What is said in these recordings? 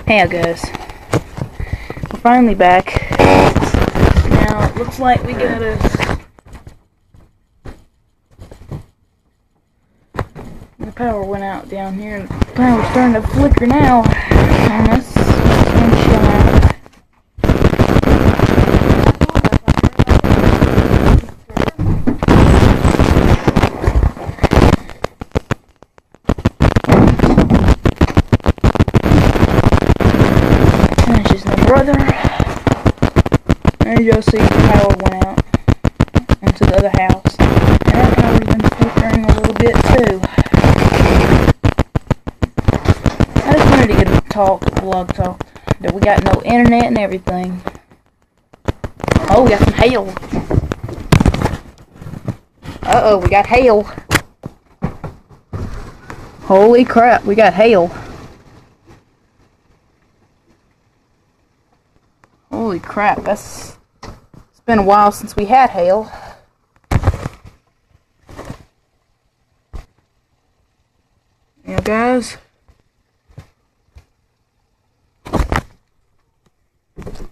Hey guys, we're finally back. Now it looks like we gotta. The power went out down here. The power's starting to flicker now on us. Sunshine. Brother, as y'all see, the power went out into the other house, and our power's been flickering a little bit too. I just wanted to get a vlog talk, that we got no internet and everything. Oh, we got some hail. Uh-oh, we got hail. Holy crap, we got hail. Holy crap, it's been a while since we had hail. Yeah, guys.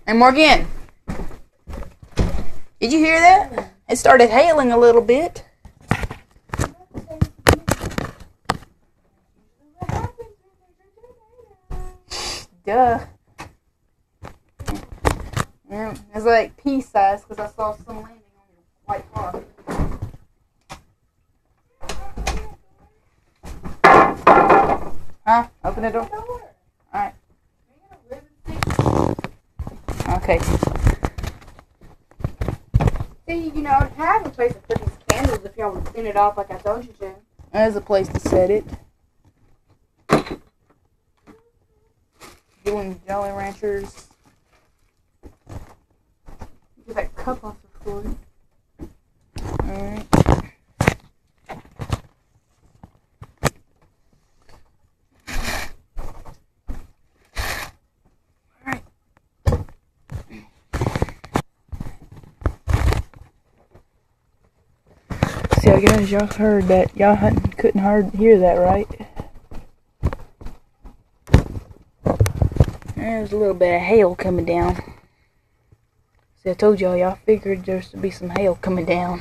Hey, Morgan. Did you hear that? It started hailing a little bit. Duh. Yeah, it's like pea size because I saw some landing on your white car. Huh? Open the door? Alright. Okay. See, you know, I have a place to put these candles if y'all would clean it off like I told you to. There's a place to set it. Doing Jolly Ranchers. Get that cup off the floor. Alright. Alright. See, I guess y'all heard that. Y'all couldn't hear that, right? There's a little bit of hail coming down. I told y'all figured there's to be some hail coming down,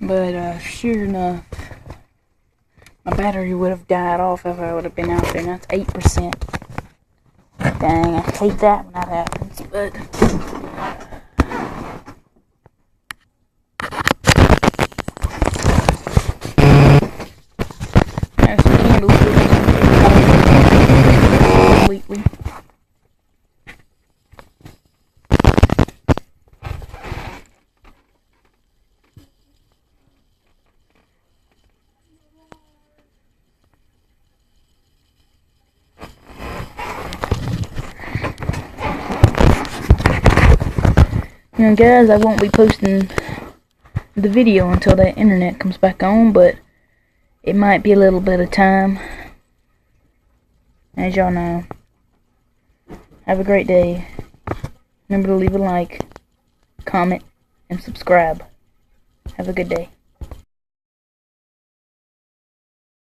but sure enough, my battery would have died off if I would have been out there. Now it's 8%. Dang, I hate that when that happens, but there's some candles completely. Now guys, I won't be posting the video until the internet comes back on, but it might be a little bit of time, as y'all know. Have a great day. Remember to leave a like, comment, and subscribe. Have a good day.